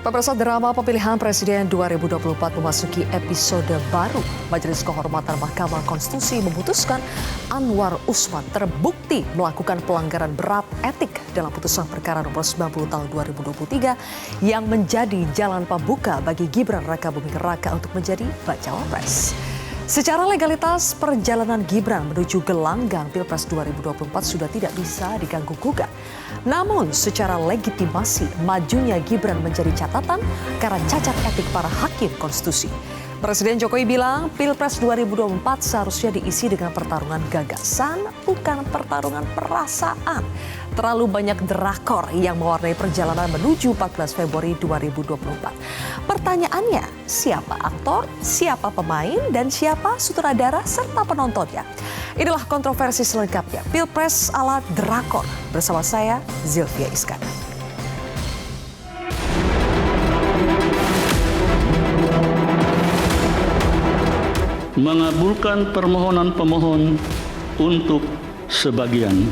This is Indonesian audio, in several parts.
Pemirsa, drama pemilihan Presiden 2024 memasuki episode baru. Majelis Kehormatan Mahkamah Konstitusi memutuskan Anwar Usman terbukti melakukan pelanggaran berat etik dalam putusan perkara nomor 90 tahun 2023 yang menjadi jalan pembuka bagi Gibran Rakabuming Raka untuk menjadi bacawa pres. Secara legalitas, perjalanan Gibran menuju gelanggang Pilpres 2024 sudah tidak bisa diganggu-gugat. Namun, secara legitimasi, majunya Gibran menjadi catatan karena cacat etik para hakim konstitusi. Presiden Jokowi bilang Pilpres 2024 seharusnya diisi dengan pertarungan gagasan, bukan pertarungan perasaan. Terlalu banyak drakor yang mewarnai perjalanan menuju 14 Februari 2024. Pertanyaannya, siapa aktor, siapa pemain, dan siapa sutradara serta penontonnya? Inilah kontroversi selengkapnya Pilpres ala drakor bersama saya Zilvia Iskandar. Mengabulkan permohonan pemohon untuk sebagian.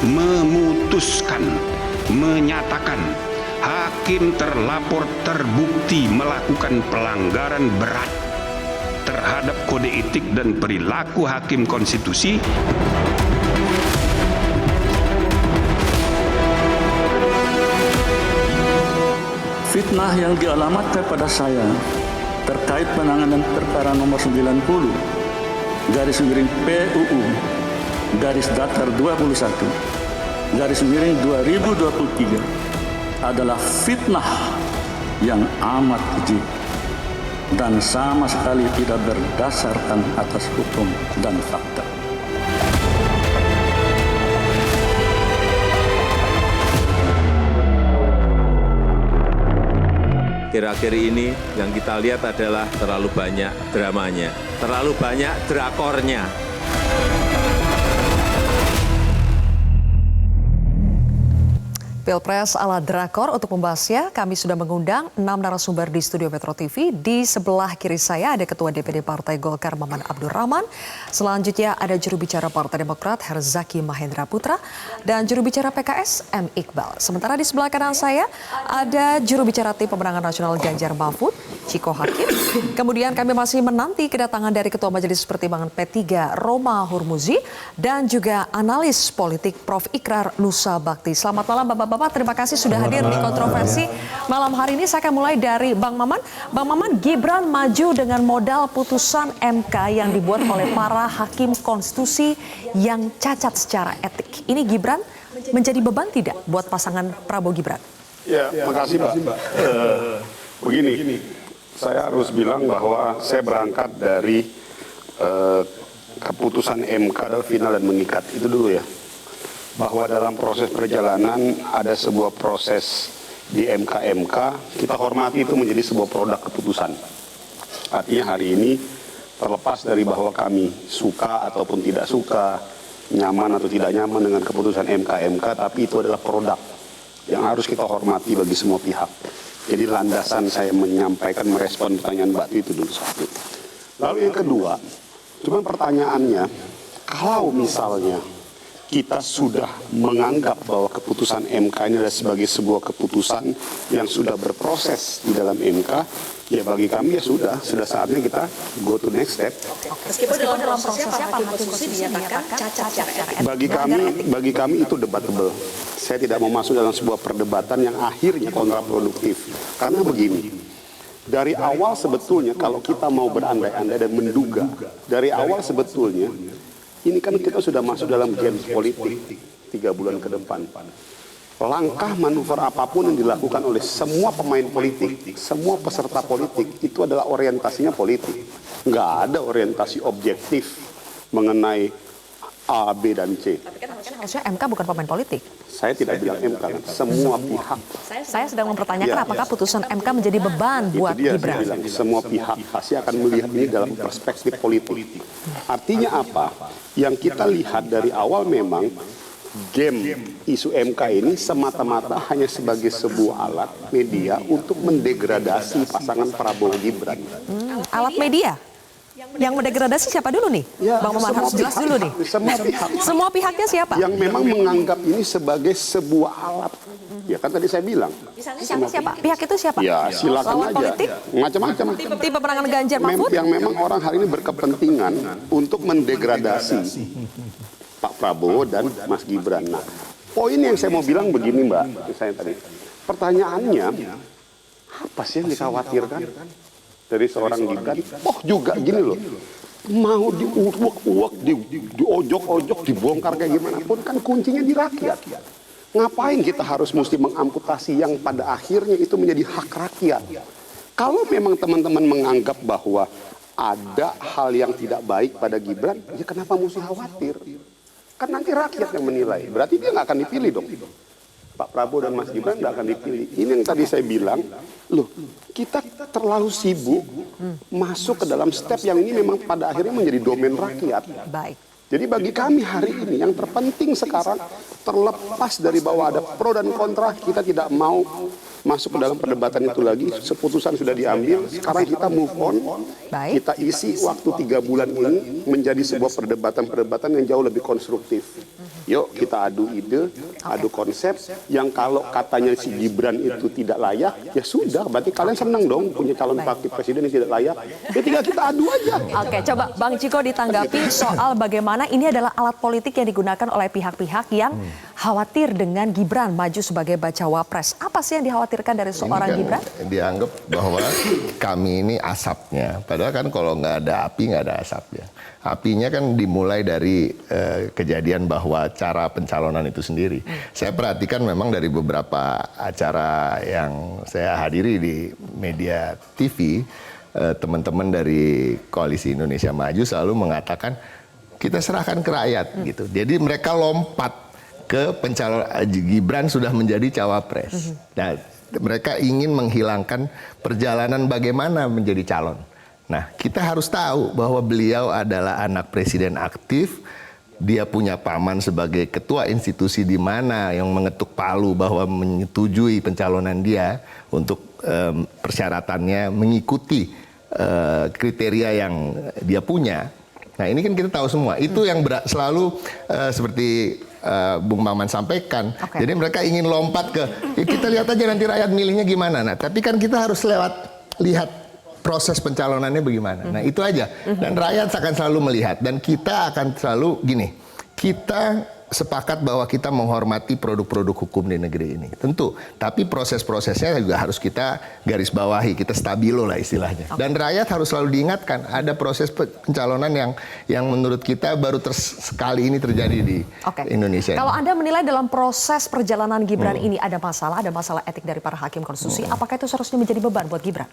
Memutuskan, menyatakan hakim terlapor terbukti melakukan pelanggaran berat terhadap kode etik dan perilaku hakim konstitusi. Fitnah yang dialamatkan pada saya terkait penanganan perkara nomor 90 garis miring PUU garis datar 21 garis miring 2023 adalah fitnah yang amat keji dan sama sekali tidak berdasarkan atas hukum dan fakta. Akhir-akhir ini yang kita lihat adalah terlalu banyak dramanya, terlalu banyak drakornya. Pilpres ala drakor, untuk membahasnya kami sudah mengundang 6 narasumber di studio Metro TV. Di sebelah kiri saya ada Ketua DPD Partai Golkar Maman Abdurrahman. Selanjutnya ada juru bicara Partai Demokrat Herzaki Mahendra Putra dan juru bicara PKS M. Iqbal. Sementara di sebelah kanan saya ada juru bicara tim pemenangan nasional Ganjar Mahfud, Ciko Hakim. Kemudian kami masih menanti kedatangan dari Ketua Majelis Pertimbangan P3 Roma Hurmuzi dan juga analis politik Prof. Ikrar Nusa Bakti. Selamat malam Bapak-Bapak, terima kasih sudah hadir di kontroversi malam hari ini. Saya akan mulai dari Bang Maman. Bang Maman, Gibran maju dengan modal putusan MK yang dibuat oleh para hakim konstitusi yang cacat secara etik. Ini Gibran menjadi beban tidak buat pasangan Prabowo Gibran? Ya, makasih Mbak. Begini, saya harus bilang bahwa saya berangkat dari keputusan MK adalah final dan mengikat. Itu dulu ya. Bahwa dalam proses perjalanan ada sebuah proses di MK, kita hormati itu menjadi sebuah produk keputusan. Artinya hari ini terlepas dari bahwa kami suka ataupun tidak suka, nyaman atau tidak nyaman dengan keputusan MK, tapi itu adalah produk yang harus kita hormati bagi semua pihak. Jadi landasan saya menyampaikan, merespon pertanyaan Mbak itu dulu satu. Lalu yang kedua, cuma pertanyaannya, kalau misalnya kita sudah menganggap bahwa keputusan MK ini adalah sebagai sebuah keputusan yang sudah berproses di dalam MK, ya bagi kami ya sudah saatnya kita go to next step. Meskipun dalam prosesnya para hakim konstitusi dinyatakan cacat secara etik. Bagi kami itu debatable. Saya tidak mau masuk dalam sebuah perdebatan yang akhirnya kontraproduktif. Karena begini, dari awal sebetulnya kalau kita mau berandai-andai dan menduga, dari awal sebetulnya ini kan kita sudah masuk dalam game politik 3 bulan ke depan. Langkah manuver apapun yang dilakukan oleh semua pemain politik, semua peserta politik, itu adalah orientasinya politik. Nggak ada orientasi objektif mengenai A, B, dan C. Tapi kan harusnya MK bukan pemain politik. Saya tidak bilang MK, semua pihak. Saya sedang mempertanyakan apakah putusan MK menjadi beban buat Gibran. Bilang, semua pihak pasti akan melihat ini dalam perspektif politik. Artinya apa? Yang kita lihat dari awal memang game isu MK ini semata-mata hanya sebagai sebuah alat media untuk mendegradasi pasangan Prabowo Gibran. Alat media? Yang mendegradasi siapa dulu nih? Ya, Bang Maman harus jelas dulu nih. Semua pihak. Semua pihaknya siapa? Yang memang menganggap ini sebagai sebuah alat. Ya kan tadi saya bilang. Misalnya siapa? Pihak itu siapa? Ya silakan Lawan aja. politik? Macam-macam. Tim pemenangan Ganjar Mahfud? Yang memang orang hari ini berkepentingan untuk mendegradasi Pak Prabowo dan Mas Gibran. Nah, poin yang saya mau bilang begini Mbak, saya tadi. Pertanyaannya, apa sih yang dikhawatirkan dari seorang Gibran? Oh juga gini loh, mau diuak-uak, diojok-ojok, dibongkar kayak gimana pun kan kuncinya di rakyat. Ngapain kita harus mesti mengamputasi yang pada akhirnya itu menjadi hak rakyat? Kalau memang teman-teman menganggap bahwa ada hal yang tidak baik pada Gibran, ya kenapa mesti khawatir? Kan nanti rakyat yang menilai, berarti dia nggak akan dipilih dong. Pak Prabowo dan Mas Gibran nggak akan dipilih. Ini yang tadi saya bilang, loh kita terlalu sibuk masuk ke dalam step yang ini memang pada akhirnya menjadi domain rakyat. Baik. Jadi bagi kami hari ini yang terpenting sekarang terlepas dari bahwa ada pro dan kontra, kita tidak mau masuk ke dalam perdebatan itu lagi. Keputusan sudah diambil, sekarang kita move on. Baik. Kita isi waktu 3 bulan ini menjadi sebuah perdebatan-perdebatan yang jauh lebih konstruktif. Yuk kita adu ide, adu konsep, yang kalau katanya si Gibran itu tidak layak, ya sudah, berarti kalian senang dong punya calon wakil presiden yang tidak layak. Ya tinggal kita adu aja. Oke, coba Bang Ciko ditanggapi soal bagaimana ini adalah alat politik yang digunakan oleh pihak-pihak yang khawatir dengan Gibran maju sebagai bacawa pres. Apa sih yang dikhawatirkan dari seorang kan Gibran? Dianggap bahwa kami ini asapnya. Padahal kan kalau nggak ada api, nggak ada asapnya. Apinya kan dimulai dari kejadian bahwa cara pencalonan itu sendiri. Saya perhatikan memang dari beberapa acara yang saya hadiri di media TV, teman-teman dari Koalisi Indonesia Maju selalu mengatakan kita serahkan ke rakyat gitu. Jadi mereka lompat ke pencalon Gibran sudah menjadi cawapres. Nah, mereka ingin menghilangkan perjalanan bagaimana menjadi calon. Nah, kita harus tahu bahwa beliau adalah anak presiden aktif. Dia punya paman sebagai ketua institusi di mana yang mengetuk palu bahwa menyetujui pencalonan dia untuk persyaratannya mengikuti kriteria yang dia punya. Nah, ini kan kita tahu semua. Itu yang selalu seperti Bung Maman sampaikan. Okay. Jadi mereka ingin lompat ke, ya kita lihat aja nanti rakyat milihnya gimana. Nah, tapi kan kita harus lihat proses pencalonannya bagaimana. Nah, itu aja. Dan rakyat akan selalu melihat. Dan kita akan selalu gini, kita sepakat bahwa kita menghormati produk-produk hukum di negeri ini. Tentu. Tapi proses-prosesnya juga harus kita garis bawahi, kita stabilo lah istilahnya. Okay. Dan rakyat harus selalu diingatkan, ada proses pencalonan yang menurut kita baru sekali ini terjadi di Indonesia. Kalau Anda menilai dalam proses perjalanan Gibran ini ada masalah etik dari para hakim konstitusi, apakah itu seharusnya menjadi beban buat Gibran?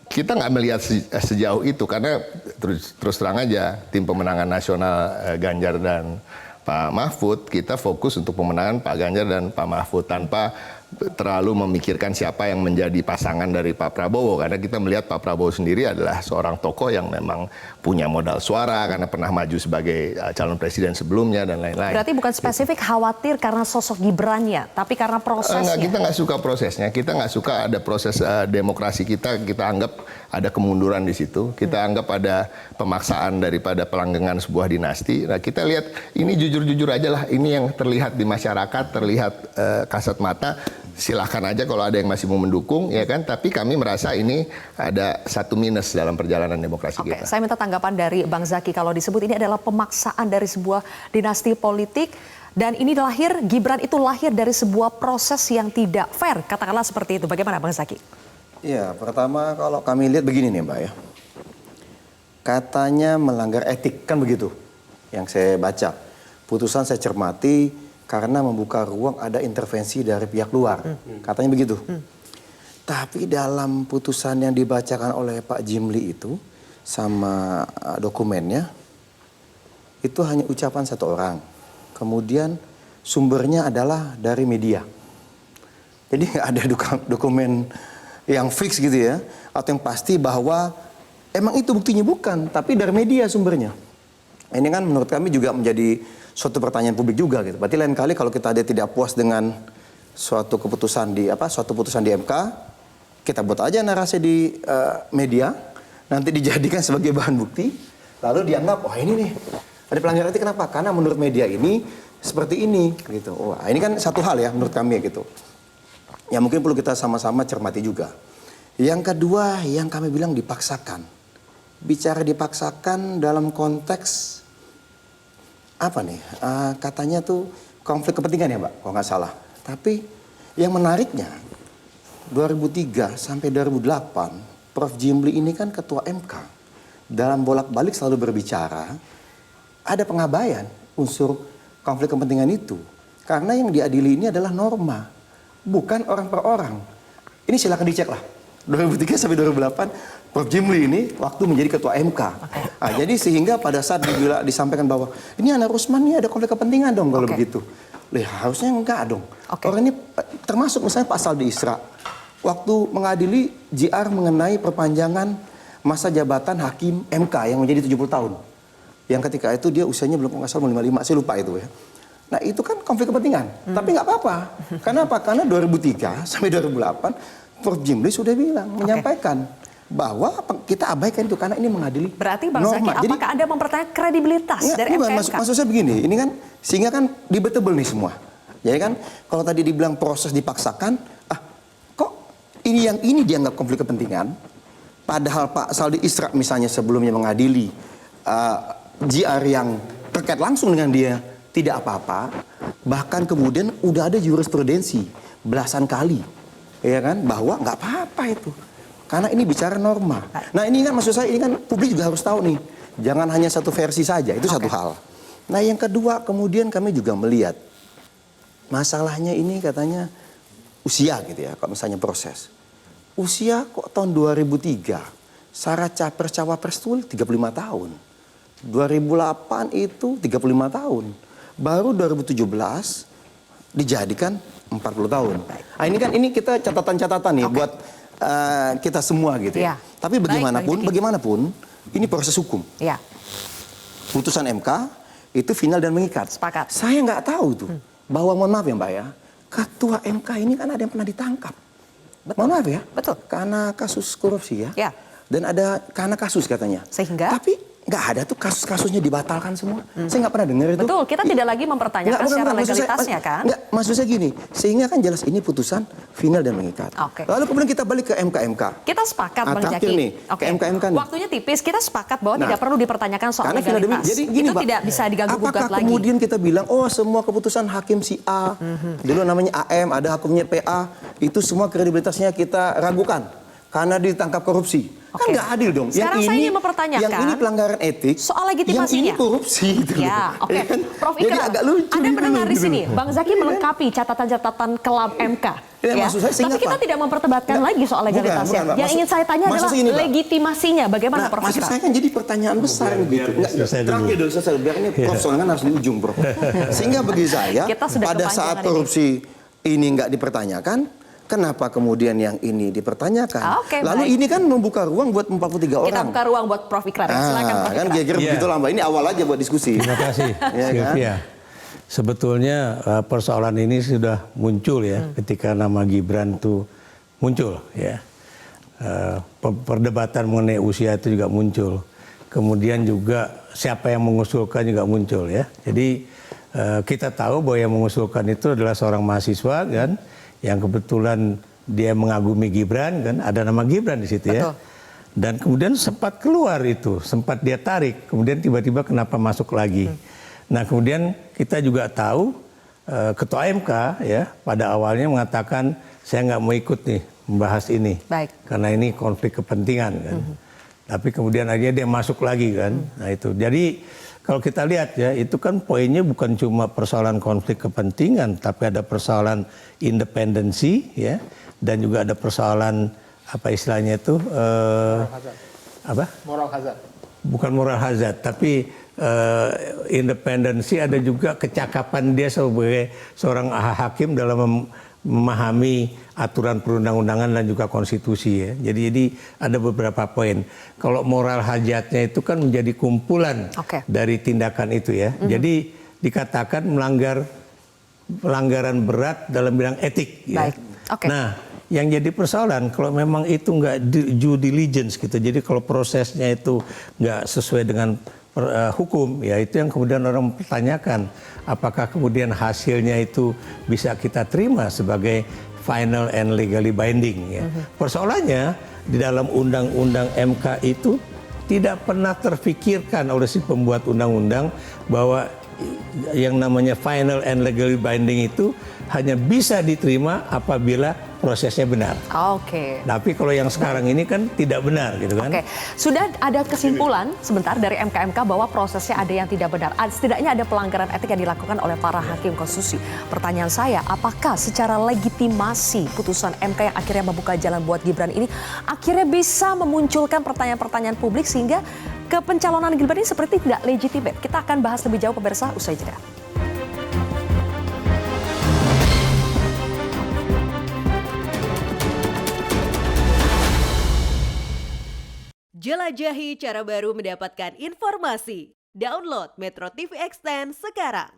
Kita nggak melihat sejauh itu karena terus terang aja tim pemenangan nasional Ganjar dan Pak Mahfud, kita fokus untuk pemenangan Pak Ganjar dan Pak Mahfud tanpa terlalu memikirkan siapa yang menjadi pasangan dari Pak Prabowo, karena kita melihat Pak Prabowo sendiri adalah seorang tokoh yang memang punya modal suara karena pernah maju sebagai calon presiden sebelumnya dan lain-lain. Berarti bukan spesifik khawatir karena sosok Gibrannya, tapi karena prosesnya. Enggak, kita nggak suka prosesnya, kita nggak suka ada proses demokrasi kita anggap ada kemunduran di situ, kita anggap ada pemaksaan daripada pelanggengan sebuah dinasti. Nah, kita lihat ini jujur-jujur aja lah, ini yang terlihat di masyarakat, terlihat kasat mata. Silahkan aja kalau ada yang masih mau mendukung, ya kan. Tapi kami merasa ini ada satu minus dalam perjalanan demokrasi kita. Saya minta tanggapan dari Bang Zaky kalau disebut ini adalah pemaksaan dari sebuah dinasti politik dan ini Gibran itu lahir dari sebuah proses yang tidak fair, katakanlah seperti itu. Bagaimana Bang Zaky? Iya, pertama kalau kami lihat begini nih Mbak ya. Katanya melanggar etik, kan begitu yang saya baca. Putusan saya cermati karena membuka ruang ada intervensi dari pihak luar. Katanya begitu. Tapi dalam putusan yang dibacakan oleh Pak Jimli itu sama dokumennya, itu hanya ucapan satu orang. Kemudian sumbernya adalah dari media. Jadi nggak ada dokumen yang fix gitu ya. Atau yang pasti bahwa emang itu buktinya bukan, tapi dari media sumbernya. Ini kan menurut kami juga menjadi suatu pertanyaan publik juga gitu. Berarti lain kali kalau kita ada tidak puas dengan suatu keputusan di suatu putusan di MK, kita buat aja narasi di media. nanti dijadikan sebagai bahan bukti, lalu dianggap, wah ini nih ada pelanggaran etik. Kenapa? Karena menurut media ini seperti ini, gitu. Wah ini kan satu hal ya menurut kami ya gitu. Ya mungkin perlu kita sama-sama cermati juga. Yang kedua, yang kami bilang dipaksakan. Bicara dipaksakan dalam konteks apa nih? Katanya tuh konflik kepentingan ya, Mbak, kalau nggak salah. Tapi yang menariknya 2003 sampai 2008, Prof. Jimli ini kan ketua MK. Dalam bolak-balik selalu berbicara, ada pengabaian unsur konflik kepentingan itu. Karena yang diadili ini adalah norma, bukan orang per orang. Ini silakan dicek lah. 2003 sampai 2008, Prof. Jimli ini waktu menjadi ketua MK. Nah, jadi sehingga pada saat disampaikan bahwa ini Anwar Usman ini ada konflik kepentingan dong kalau begitu. Harusnya enggak dong. Orang ini termasuk misalnya Pak Saldi Isra. Waktu mengadili JR mengenai perpanjangan masa jabatan hakim MK yang menjadi 70 tahun. Yang ketika itu dia usianya belum nggak salah 55, saya lupa itu ya. Nah itu kan konflik kepentingan. Tapi nggak apa-apa. Karena apa? Karena 2003 sampai 2008 Prof. Jimli sudah bilang, menyampaikan bahwa kita abaikan itu karena ini mengadili Berarti Bang Zaki, apakah Anda mempertanyakan kredibilitas dari MK? Maksud saya begini, ini kan sehingga kan debatable nih semua. Jadi kan kalau tadi dibilang proses dipaksakan, kok ini dianggap konflik kepentingan, padahal Pak Saldi Isra misalnya sebelumnya mengadili JR yang terkait langsung dengan dia tidak apa-apa, bahkan kemudian udah ada jurisprudensi belasan kali, ya kan, bahwa nggak apa-apa itu. Karena ini bicara norma. Nah ini kan maksud saya, ini kan publik juga harus tahu nih. Jangan hanya satu versi saja, itu satu hal. Nah yang kedua, kemudian kami juga melihat masalahnya ini katanya usia gitu ya, kalau misalnya proses. Usia kok tahun 2003, syarat capres-cawapres itu 35 tahun. 2008 itu 35 tahun. Baru 2017 dijadikan 40 tahun. Nah ini kan kita catatan-catatan nih buat kita semua gitu ya. Tapi bagaimanapun ini proses hukum. Ya. Putusan MK itu final dan mengikat. Sepakat. Saya nggak tahu tuh bahwa mohon maaf ya Mbak ya, ketua MK ini kan ada yang pernah ditangkap. Betul. Mohon maaf ya. Betul. Karena kasus korupsi ya. Ya. Dan ada karena kasus katanya. Sehingga? Tapi nggak ada tuh kasus-kasusnya dibatalkan semua. Saya nggak pernah dengar itu. Betul, kita tidak lagi mempertanyakan secara legalitasnya kan? Enggak, maksud saya gini, sehingga kan jelas ini putusan final dan mengikat. Lalu kemudian kita balik ke MK. Kita sepakat Bang Zaki. Nih, ke MK nih. Waktunya tipis, kita sepakat bahwa tidak perlu dipertanyakan soal legalitas. Jadi gini, itu tidak bisa diganggu-gugat lagi. Apakah kemudian kita bilang, oh semua keputusan hakim si A, dulu namanya AM, ada hakumnya PA, itu semua kredibilitasnya kita ragukan karena ditangkap korupsi. Kan nggak adil dong. Sekarang saya ingin mempertanyakan. Yang ini pelanggaran etik. Soal legitimasinya. Yang ini korupsi. Gitu ya, oke. Kan? Prof. Ikrar, agak lucu Anda mendengar di gitu. sini. Bang Zaki melengkapi catatan-catatan kelam MK. Ya. Maksud saya, tapi kita tidak memperdebatkan lagi soal legalitasnya. Bukan. Yang ingin saya tanya adalah ini, legitimasinya. Bagaimana Prof. Maksud saya kan jadi pertanyaan besar gitu. Terakhir dulu selesai. Biar ini Prof. soalnya kan harus di ujung, Prof. Sehingga bagi saya, pada saat korupsi ini nggak dipertanyakan, kenapa kemudian yang ini dipertanyakan? Lalu ini kan membuka ruang buat 43 orang. Kita buka ruang buat Prof. Ikrar. Silakan Prof. Kan kira-kira begitu lah Mbak. Ini awal aja buat diskusi. Terima kasih Sylvia. Sebetulnya persoalan ini sudah muncul ya ketika nama Gibran itu muncul ya. Perdebatan mengenai usia itu juga muncul. Kemudian juga siapa yang mengusulkan juga muncul ya. Jadi kita tahu bahwa yang mengusulkan itu adalah seorang mahasiswa kan, yang kebetulan dia mengagumi Gibran kan, ada nama Gibran di situ. Betul. Ya. Dan kemudian sempat keluar itu, sempat dia tarik, kemudian tiba-tiba kenapa masuk lagi. Nah kemudian kita juga tahu ketua MK ya pada awalnya mengatakan saya nggak mau ikut nih membahas ini. Baik. Karena ini konflik kepentingan kan. Tapi kemudian akhirnya dia masuk lagi kan. Nah itu, jadi kalau kita lihat ya, itu kan poinnya bukan cuma persoalan konflik kepentingan, tapi ada persoalan independensi ya, dan juga ada persoalan apa istilahnya itu moral hazard. Bukan moral hazard, tapi independensi, ada juga kecakapan dia sebagai seorang hakim dalam memahami aturan perundang-undangan dan juga konstitusi ya. Jadi ada beberapa poin. Kalau moral hajatnya itu kan menjadi kumpulan dari tindakan itu ya. Jadi dikatakan pelanggaran berat dalam bidang etik ya. Nah, yang jadi persoalan kalau memang itu nggak due diligence gitu. Jadi kalau prosesnya itu nggak sesuai dengan hukum, ya itu yang kemudian orang mempertanyakan apakah kemudian hasilnya itu bisa kita terima sebagai final and legally binding. Ya. Persoalannya di dalam undang-undang MK itu tidak pernah terfikirkan oleh si pembuat undang-undang bahwa yang namanya final and legally binding itu hanya bisa diterima apabila prosesnya benar. Oke. Tapi kalau yang sekarang ini kan tidak benar gitu kan. Oke, sudah ada kesimpulan sebentar dari MK bahwa prosesnya ada yang tidak benar. Setidaknya ada pelanggaran etik yang dilakukan oleh para hakim konstitusi. Pertanyaan saya, apakah secara legitimasi putusan MK yang akhirnya membuka jalan buat Gibran ini akhirnya bisa memunculkan pertanyaan-pertanyaan publik sehingga kepencalonan Gibran ini seperti tidak legitimate? Kita akan bahas lebih jauh pemirsa usai jeda. Jelajahi cara baru mendapatkan informasi. Download Metro TV Extend sekarang.